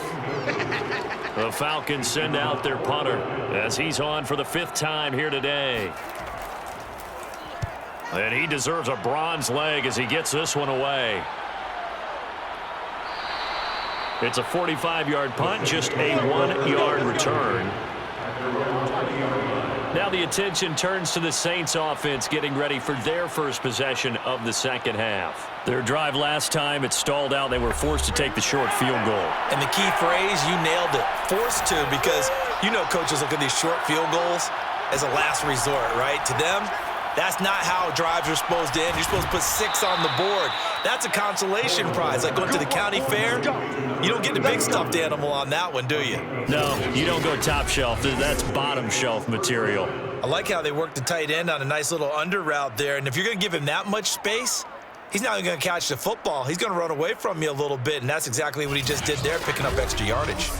The Falcons send out their punter as he's on for the 5th time here today. And he deserves a bronze leg as he gets this one away. It's a 45-yard punt, just a 1-yard return. Now the attention turns to the Saints offense getting ready for their first possession of the second half. Their drive last time, it stalled out. They were forced to take the short field goal. And the key phrase, you nailed it, forced to, because you know coaches look at these short field goals as a last resort, right? To them, That's not how drives are supposed to end. You're supposed to put 6 on the board. That's a consolation prize, like going to the county fair. You don't get the big stuffed animal on that one, do you? No, you don't go top shelf. That's bottom shelf material. I like how they work the tight end on a nice little under route there. And if you're going to give him that much space, he's not even going to catch the football. He's going to run away from you a little bit, and that's exactly what he just did there, picking up extra yardage.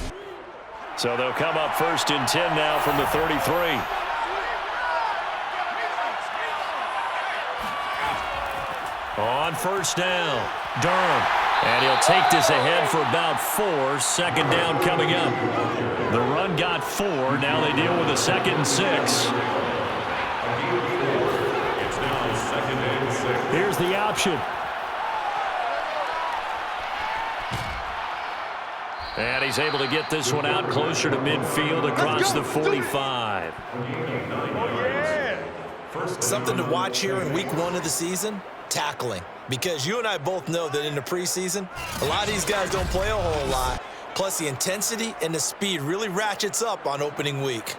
So they'll come up 1st and 10 now from the 33. On 1st down, Durham. And he'll take this ahead for about 4. 2nd down coming up. The run got 4. Now they deal with a 2nd and 6. It's now 2nd and 6. Here's the option. And he's able to get this one out closer to midfield across the 45. Something to watch here in week 1 of the season, tackling. Because you and I both know that in the preseason, a lot of these guys don't play a whole lot. Plus, the intensity and the speed really ratchets up on opening week.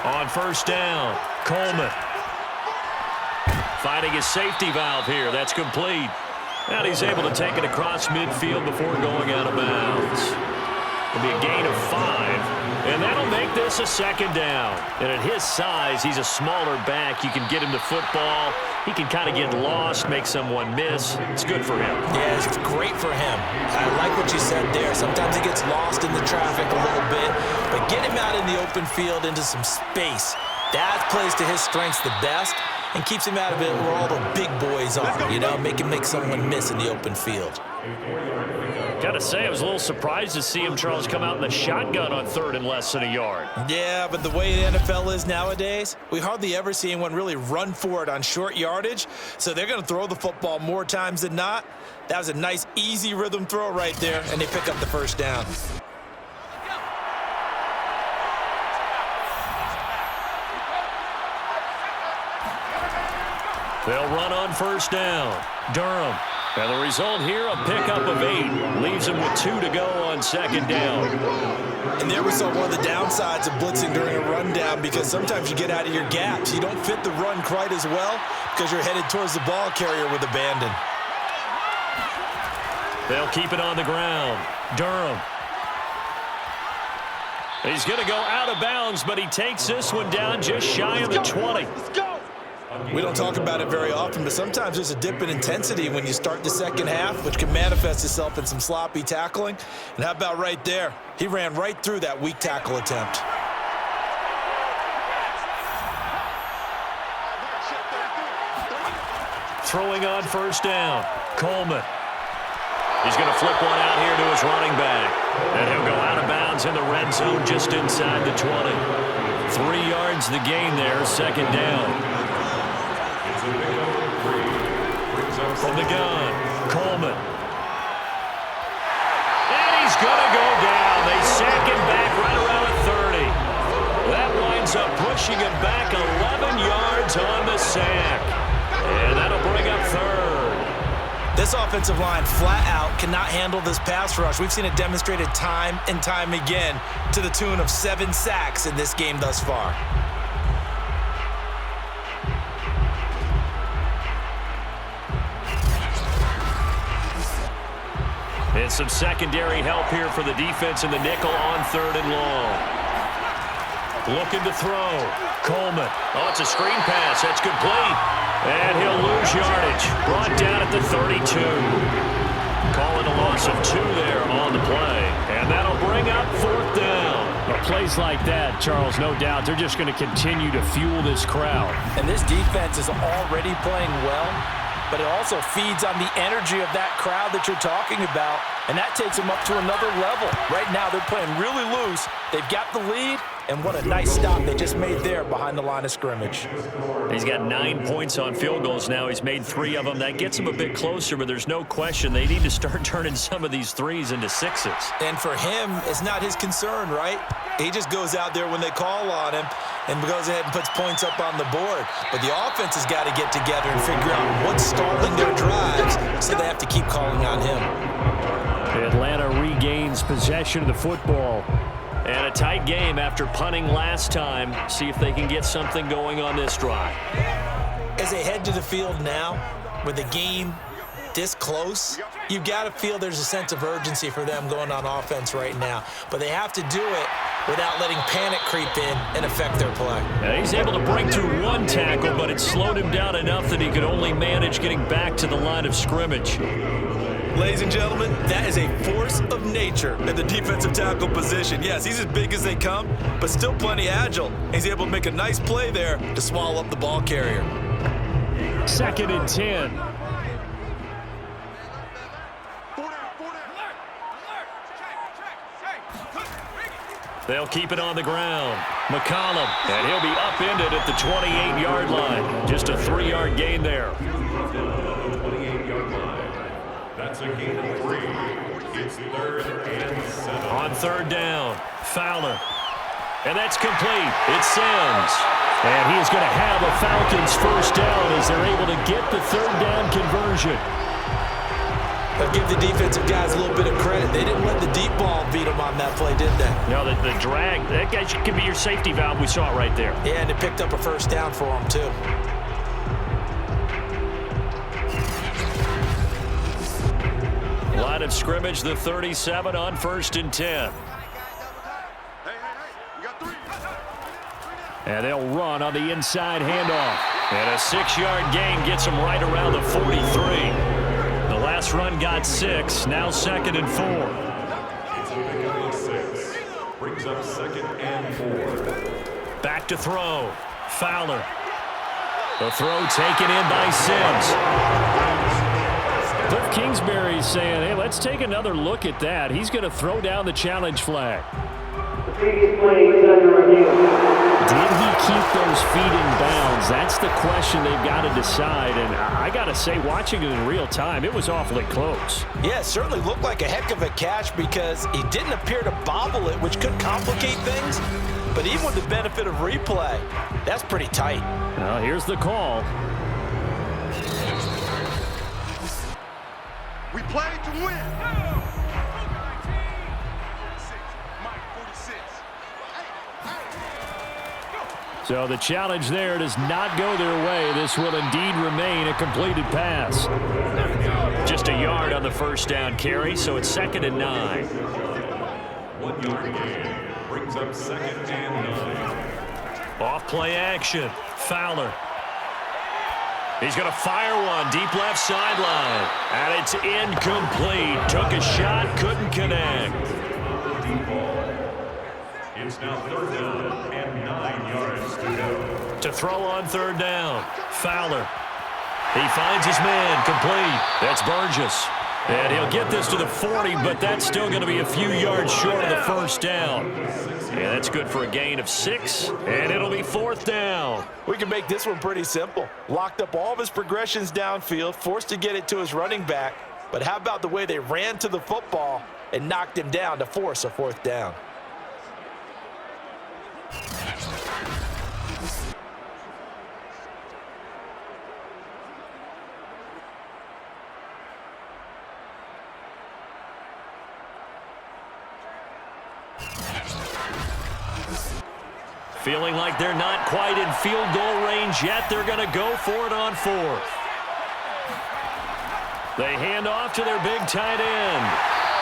On 1st down, Coleman. Finding his safety valve here. That's complete. And he's able to take it across midfield before going out of bounds. It'll be a gain of 5. And that'll make this a 2nd down. And at his size, he's a smaller back. You can get him the football. He can kind of get lost, make someone miss. It's good for him. Yeah, it's great for him. I like what you said there. Sometimes he gets lost in the traffic a little bit. But get him out in the open field into some space. That plays to his strengths the best and keeps him out of it where all the big boys are, you know, make someone miss in the open field. Got to say, I was a little surprised to see him, Charles, come out in the shotgun on 3rd and less than a yard. Yeah, but the way the NFL is nowadays, we hardly ever see anyone really run for it on short yardage, so they're going to throw the football more times than not. That was a nice, easy rhythm throw right there, and they pick up the 1st down. They'll run on 1st down. Durham. And the result here, a pickup of 8. Leaves him with 2 to go on 2nd down. And there we saw one of the downsides of blitzing during a rundown, because sometimes you get out of your gaps. You don't fit the run quite as well because you're headed towards the ball carrier with abandon. They'll keep it on the ground. Durham. He's going to go out of bounds, but he takes this one down just shy of the 20. Let's go. We don't talk about it very often, but sometimes there's a dip in intensity when you start the 2nd half, which can manifest itself in some sloppy tackling. And how about right there? He ran right through that weak tackle attempt. Throwing on 1st down. Coleman. He's going to flip one out here to his running back. And he'll go out of bounds in the red zone just inside the 20. 3 yards the gain there, 2nd down. From the gun, Coleman. And he's going to go down. They sack him back right around the 30. That winds up pushing him back 11 yards on the sack. And that'll bring up 3rd. This offensive line flat out cannot handle this pass rush. We've seen it demonstrated time and time again to the tune of 7 sacks in this game thus far. And some secondary help here for the defense in the nickel on 3rd and long. Looking to throw. Coleman. Oh, it's a screen pass. That's complete. And he'll lose yardage. Brought down at the 32. Calling a loss of 2 there on the play. And that'll bring up 4th down. Plays like that, Charles, no doubt, they're just going to continue to fuel this crowd. And this defense is already playing well, but it also feeds on the energy of that crowd that you're talking about, and that takes them up to another level. Right now, they're playing really loose. They've got the lead, and what a nice stop they just made there behind the line of scrimmage. He's got 9 points on field goals now. He's made 3 of them. That gets him a bit closer, but there's no question they need to start turning some of these 3s into 6s. And for him, it's not his concern, right? He just goes out there when they call on him and goes ahead and puts points up on the board. But the offense has got to get together and figure out what's stalling their drives, so they have to keep calling on him. Atlanta regains possession of the football. And a tight game after punting last time. See if they can get something going on this drive. As they head to the field now, with the game this close, you've got to feel there's a sense of urgency for them going on offense right now. But they have to do it without letting panic creep in and affect their play. Now he's able to break through one tackle, but it slowed him down enough that he could only manage getting back to the line of scrimmage. Ladies and gentlemen, that is a force of nature at the defensive tackle position. Yes, he's as big as they come, but still plenty agile. He's able to make a nice play there to swallow up the ball carrier. 2nd and 10. They'll keep it on the ground. McCollum, and he'll be upended at the 28-yard line. Just a 3-yard gain there. That's a gain of 3. It's 3rd and 7. On 3rd down, Fowler. And that's complete. It sends. And he is going to have a Falcons first down as they're able to get the 3rd down conversion. I'll give the defensive guys a little bit of credit. They didn't let the deep ball beat them on that play, did they? No, the drag, that guy could be your safety valve. We saw it right there. Yeah, and it picked up a first down for them, too. Line of scrimmage, the 37 on 1st and 10. And they'll run on the inside handoff. And a 6-yard gain gets them right around the 43. The last run got 6, now 2nd and 4. It's a pickup of 6. Brings up 2nd and 4. Back to throw. Fowler. The throw taken in by Sims. Cliff Kingsbury's saying, hey, let's take another look at that. He's going to throw down the challenge flag. Did he keep those feet in bounds? That's the question they've got to decide. And I got to say, watching it in real time, it was awfully close. Yeah, it certainly looked like a heck of a catch because he didn't appear to bobble it, which could complicate things. But even with the benefit of replay, that's pretty tight. Well, here's the call. We played to win. So the challenge there does not go their way. This will indeed remain a completed pass. Just a yard on the first down carry, so it's 2nd and 9. 1 yard gain. Brings up 2nd and 9. Off play action. Fowler. He's going to fire one deep left sideline. And it's incomplete. Took a shot, couldn't connect. Deep ball. It's now 3rd down and 9 yards to go. To throw on 3rd down. Fowler. He finds his man, complete. That's Burgess. And he'll get this to the 40, but that's still going to be a few yards short of the first down. Yeah, that's good for a gain of 6, and it'll be 4th down. We can make this one pretty simple. Locked up all of his progressions downfield, forced to get it to his running back. But how about the way they ran to the football and knocked him down to force a 4th down? Feeling like they're not quite in field goal range yet, they're going to go for it on 4th. They hand off to their big tight end.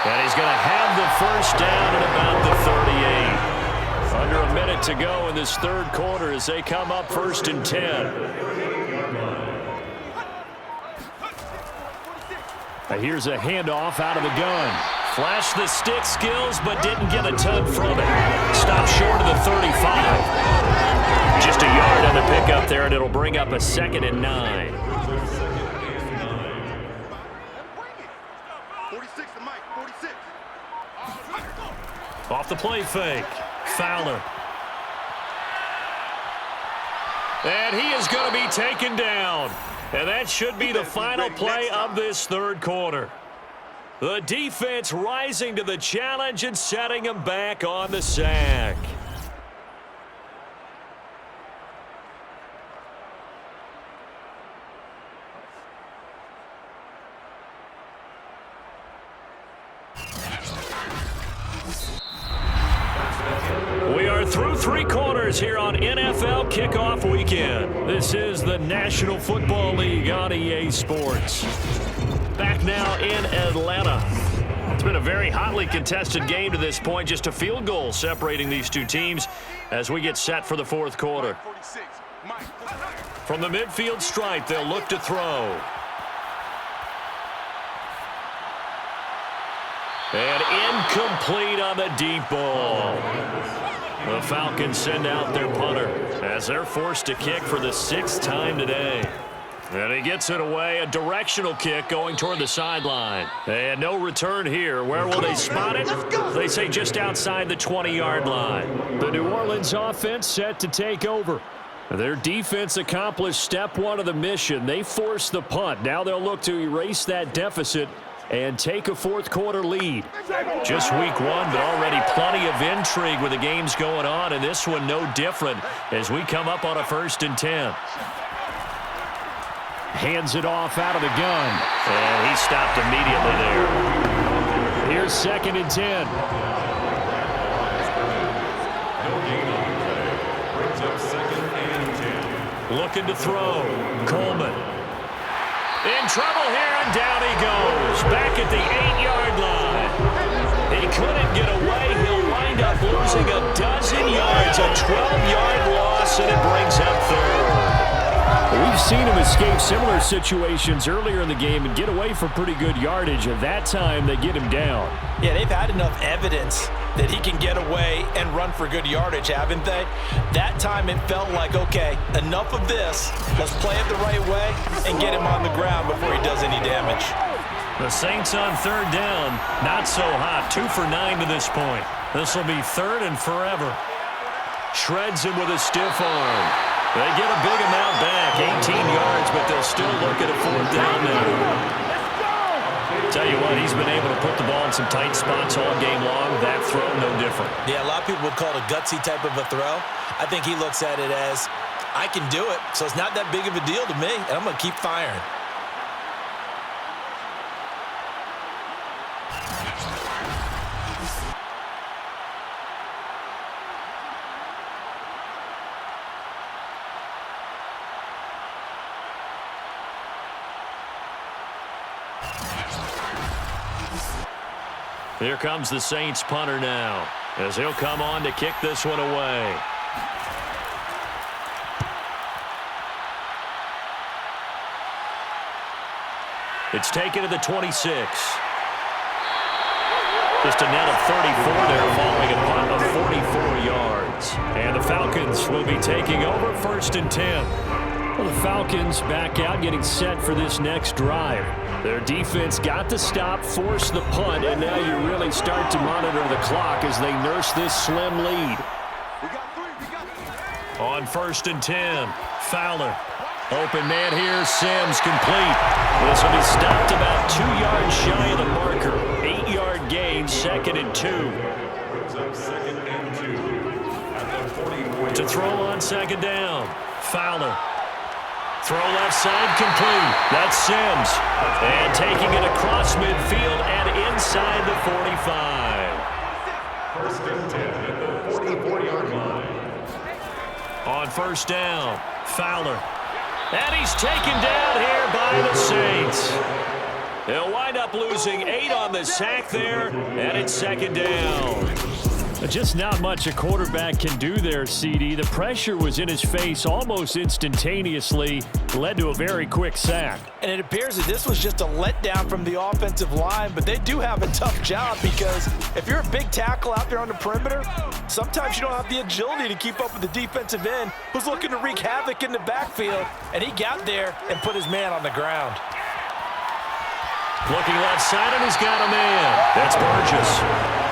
And he's going to have the first down at about the 38. Under a minute to go in this 3rd quarter as they come up 1st and 10. Here's a handoff out of the gun. Flashed the stick skills, but didn't get a ton from it. Stopped short of the 35. Just a yard on the pickup there, and it'll bring up a 2nd and 9. 46 to Mike, 46. Off the play fake. Fowler. And he is going to be taken down. And that should be the final play of this 3rd quarter. The defense rising to the challenge and setting him back on the sack. We are through three quarters here on NFL Kickoff Weekend. This is the National Football League on EA Sports. Back now in Atlanta. It's been a very hotly contested game to this point. Just a field goal separating these two teams as we get set for the fourth quarter. From the midfield stripe, they'll look to throw. And incomplete on the deep ball. The Falcons send out their punter as they're forced to kick for the sixth time today. And he gets it away, a directional kick going toward the sideline. And no return here. Where will they spot it? They say just outside the 20-yard line. The New Orleans offense set to take over. Their defense accomplished step one of the mission. They forced the punt. Now they'll look to erase that deficit and take a fourth quarter lead. Just week one, but already plenty of intrigue with the games going on, and this one no different as we come up on a 1st and 10. Hands it off out of the gun. And he stopped immediately there. Here's 2nd and 10. Looking to throw. Coleman. In trouble here, and down he goes. Back at the 8-yard line. He couldn't get away. He'll wind up losing a dozen yards. A 12-yard loss, and it brings up 3rd. We've seen him escape similar situations earlier in the game and get away for pretty good yardage. At that time, they get him down. Yeah, they've had enough evidence that he can get away and run for good yardage, haven't they? That time it felt like, okay, enough of this. Let's play it the right way and get him on the ground before he does any damage. The Saints on 3rd down, not so hot. 2 for 9 to this point. This will be 3rd and forever. Shreds him with a stiff arm. They get a big amount back, 18 yards, but they'll still look at a 4th down now. Tell you what, he's been able to put the ball in some tight spots all game long. That throw, no different. Yeah, a lot of people would call it a gutsy type of a throw. I think he looks at it as, I can do it, so it's not that big of a deal to me, and I'm going to keep firing. Here comes the Saints punter now, as he'll come on to kick this one away. It's taken to the 26. Just a net of 34 there following a punt of 44 yards. And the Falcons will be taking over 1st and 10. Well, the Falcons back out getting set for this next drive. Their defense got the stop, forced the punt, and now you really start to monitor the clock as they nurse this slim lead. On 1st and 10, Fowler. Open man here, Sims complete. This will be stopped about 2 yards shy of the marker. 8-yard gain, 2nd and 2. To throw on 2nd down, Fowler. Throw left side complete. That's Sims. And taking it across midfield and inside the 45. 1st and 10 at the 44-yard line. On 1st down, Fowler. And he's taken down here by the Saints. They'll wind up losing 8 on the sack there, and it's 2nd down. Just not much a quarterback can do there, CD. The pressure was in his face almost instantaneously, led to a very quick sack. And it appears that this was just a letdown from the offensive line, but they do have a tough job because if you're a big tackle out there on the perimeter, sometimes you don't have the agility to keep up with the defensive end who's looking to wreak havoc in the backfield, and he got there and put his man on the ground. Looking left side, and he's got a man. That's Burgess.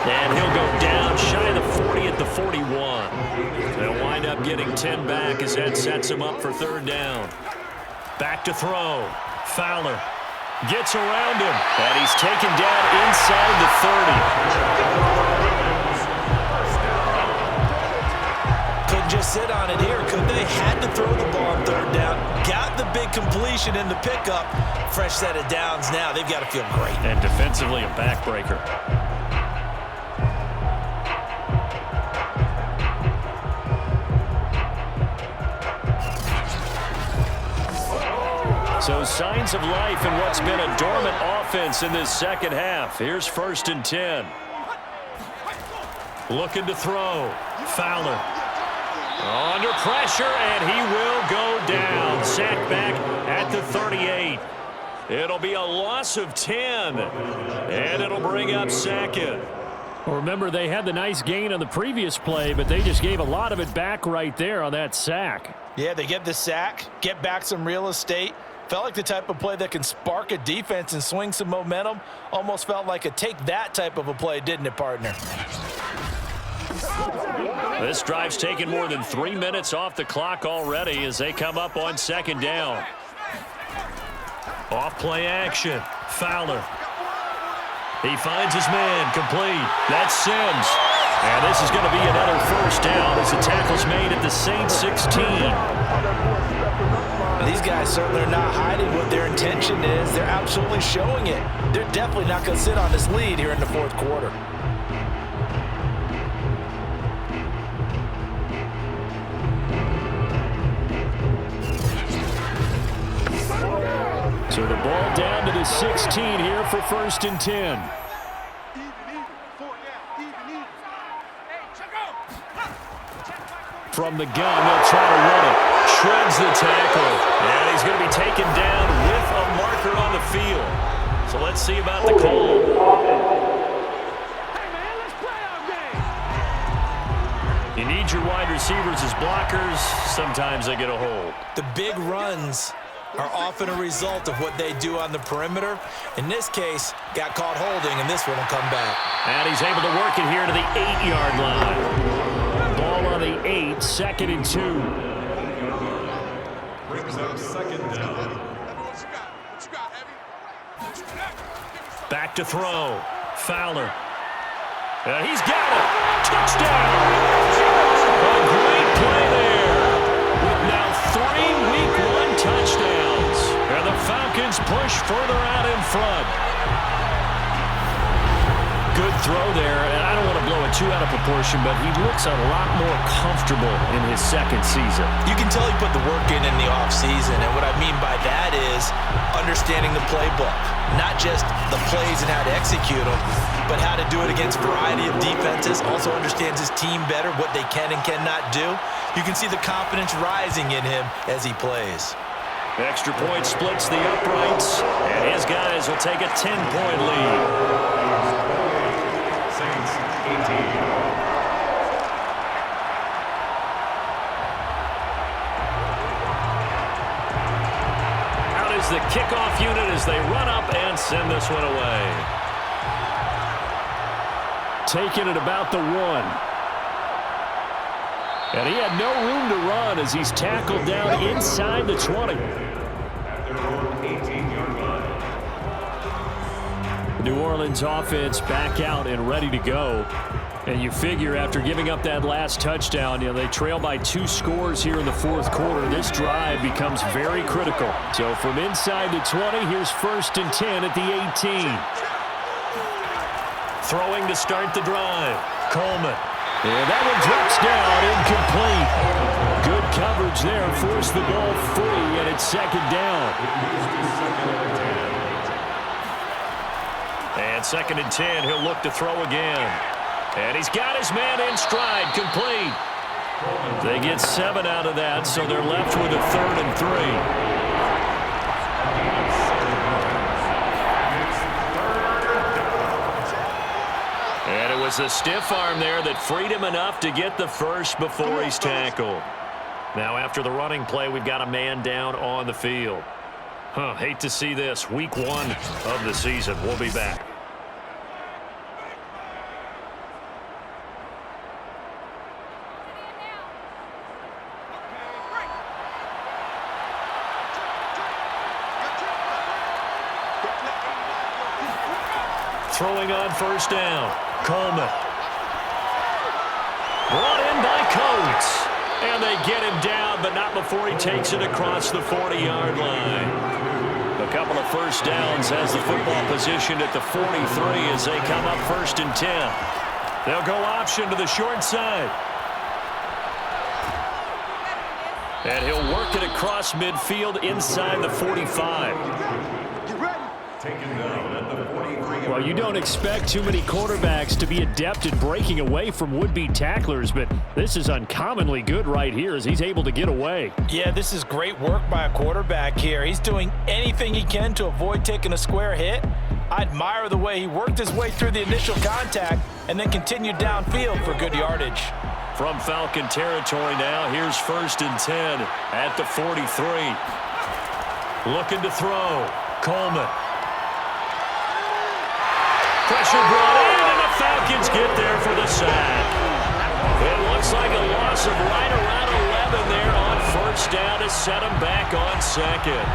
And he'll go down shy of the 40 at the 41. They'll wind up getting 10 back as that sets him up for 3rd down. Back to throw. Fowler gets around him, and he's taken down inside the 30. Couldn't just sit on it here, could they? Had to throw the ball on 3rd down. Got the big completion in the pickup. Fresh set of downs now. They've got to feel great. And defensively, a backbreaker. So signs of life in what's been a dormant offense in this second half. Here's 1st and 10. Looking to throw. Fowler. Under pressure, and he will go down. Sacked back at the 38. It'll be a loss of 10, and it'll bring up 2nd. Well, remember, they had the nice gain on the previous play, but they just gave a lot of it back right there on that sack. Yeah, they get the sack, get back some real estate. Felt like the type of play that can spark a defense and swing some momentum. Almost felt like a take-that type of a play, didn't it, partner? This drive's taken more than 3 minutes off the clock already as they come up on 2nd down. Off play action. Fowler. He finds his man. Complete. That's Sims. And this is going to be another 1st down as the tackle's made at the Saints 16. These guys certainly are not hiding what their intention is. They're absolutely showing it. They're definitely not going to sit on this lead here in the 4th quarter. So the ball down to the 16 here for 1st and 10. From the gun, they'll try to run it. Shreds the tackle. And he's going to be taken down with a marker on the field. So let's see about the call. You need your wide receivers as blockers. Sometimes they get a hold. The big runs are often a result of what they do on the perimeter. In this case, got caught holding, and this one will come back. And he's able to work it here to the 8-yard line. Ball on the 8, 2nd and 2. Brings up 2nd down. Back to throw. Fowler. He's got it. Touchdown. A great play there. With now 3 Week 1 touchdowns. And the Falcons push further out in front. Good throw there, and I don't want to blow it too out of proportion, but he looks a lot more comfortable in his 2nd season. You can tell he put the work in the offseason, and what I mean by that is understanding the playbook. Not just the plays and how to execute them, but how to do it against a variety of defenses. Also understands his team better, what they can and cannot do. You can see the confidence rising in him as he plays. Extra point splits the uprights, and his guys will take a 10-point lead. Saints 18. Out is the kickoff unit as they run up and send this one away. Taking it about the 1. And he had no room to run as he's tackled down inside the 20. At their own 18-yard line. The New Orleans offense back out and ready to go. And you figure after giving up that last touchdown, they trail by 2 scores here in the 4th quarter. This drive becomes very critical. So from inside the 20, here's 1st and 10 at the 18. Throwing to start the drive. Coleman. And that one drops down, incomplete. Good coverage there, forced the ball free, and it's 2nd down. And 2nd and 10, he'll look to throw again. And he's got his man in stride, complete. They get 7 out of that, so they're left with a 3rd and 3. And it was a stiff arm there that freed him enough to get the first before he's tackled. Now after the running play, we've got a man down on the field. Hate to see this. Week 1 of the season. We'll be back. Throwing on 1st down. Coleman. Brought in by Coates. And they get him down, but not before he takes it across the 40-yard line. A couple of 1st downs has the football positioned at the 43 as they come up 1st and 10. They'll go option to the short side. And he'll work it across. across midfield inside the 45. Get ready. Taken down at the 43. Well, you don't expect too many quarterbacks to be adept at breaking away from would-be tacklers, but this is uncommonly good right here as he's able to get away. Yeah, this is great work by a quarterback here. He's doing anything he can to avoid taking a square hit. I admire the way he worked his way through the initial contact and then continued downfield for good yardage. From Falcon territory now, here's 1st and 10 at the 43. Looking to throw. Coleman. Pressure brought in, and the Falcons get there for the sack. It looks like a loss of right around 11 there on 1st down to set him back on 2nd.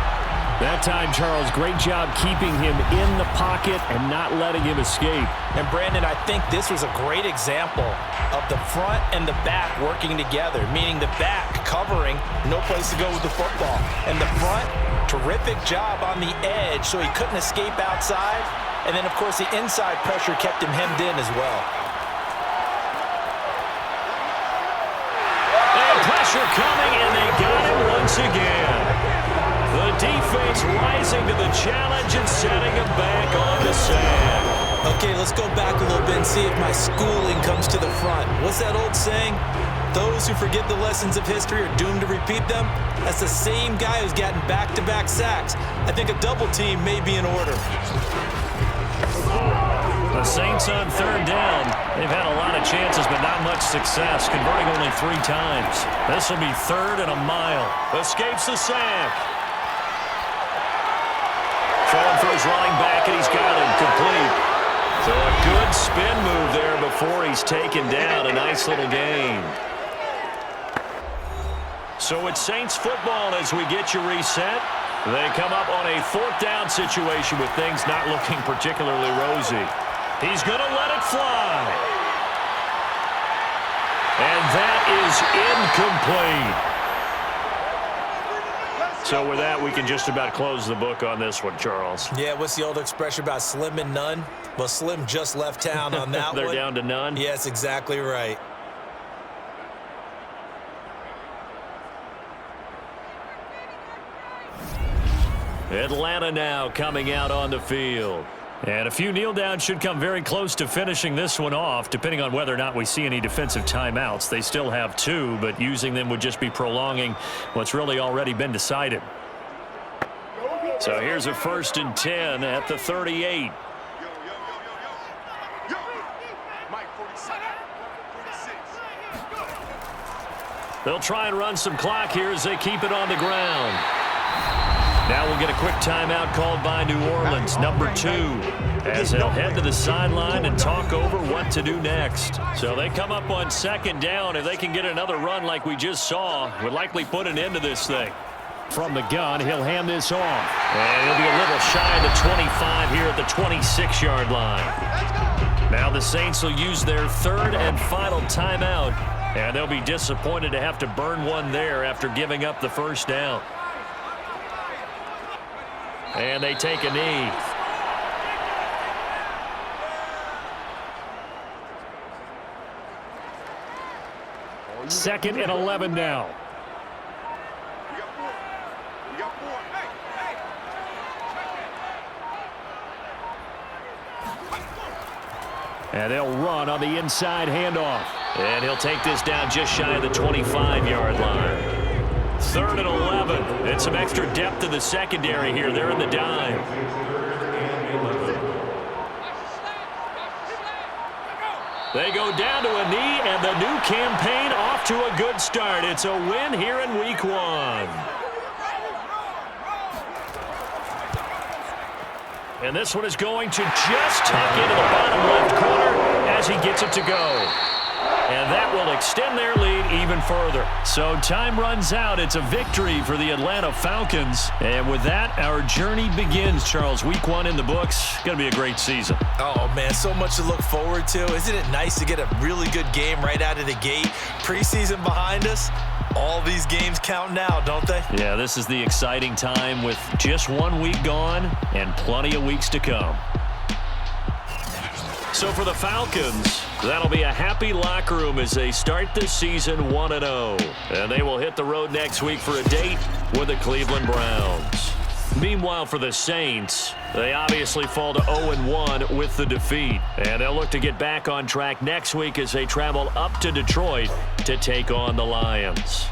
That time, Charles, great job keeping him in the pocket and not letting him escape. And Brandon, I think this was a great example of the front and the back working together, meaning the back covering, no place to go with the football. And the front, terrific job on the edge so he couldn't escape outside. And then, of course, the inside pressure kept him hemmed in as well. And pressure coming, and they got him once again. The defense rising to the challenge and setting him back on the sack. Okay, let's go back a little bit and see if my schooling comes to the front. What's that old saying? Those who forget the lessons of history are doomed to repeat them. That's the same guy who's gotten back-to-back sacks. I think a double team may be in order. The Saints on 3rd down. They've had a lot of chances, but not much success, converting only 3 times. This will be 3rd and a mile. Escapes the sack. Throwing for his running back, and he's got him complete. So a good spin move there before he's taken down. A nice little gain. So it's Saints football as we get you reset. They come up on a 4th down situation with things not looking particularly rosy. He's going to let it fly. And that is incomplete. So with that, we can just about close the book on this one, Charles. Yeah, what's the old expression about slim and none? Well, Slim just left town on that They're one. down to none? Yes, exactly right. Atlanta now coming out on the field. And a few kneel downs should come very close to finishing this one off, depending on whether or not we see any defensive timeouts. They still have 2, but using them would just be prolonging what's really already been decided. So here's a 1st and 10 at the 38. Mike 46. They'll try and run some clock here as they keep it on the ground. Now we'll get a quick timeout called by New Orleans, number 2, as they'll head to the sideline and talk over what to do next. So they come up on 2nd down. If they can get another run like we just saw, would likely put an end to this thing. From the gun, he'll hand this off. And he'll be a little shy of the 25 here at the 26-yard line. Now the Saints will use their 3rd and final timeout, and they'll be disappointed to have to burn one there after giving up the 1st down. And they take a knee. Second and 11 now. We got 4. And they'll run on the inside handoff. And he'll take this down just shy of the 25-yard line. 3rd and 11. And some extra depth to the secondary here. They're in the dime. They go down to a knee, and the new campaign off to a good start. It's a win here in Week 1. And this one is going to just tuck into the bottom left corner as he gets it to go. And that will extend their lead even further. So time runs out. It's a victory for the Atlanta Falcons. And with that, our journey begins, Charles. Week 1 in the books. Going to be a great season. Oh, man, so much to look forward to. Isn't it nice to get a really good game right out of the gate? Preseason behind us. All these games count now, don't they? Yeah, this is the exciting time with just 1 week gone and plenty of weeks to come. So for the Falcons, that'll be a happy locker room as they start the season 1-0. And they will hit the road next week for a date with the Cleveland Browns. Meanwhile, for the Saints, they obviously fall to 0-1 with the defeat. And they'll look to get back on track next week as they travel up to Detroit to take on the Lions.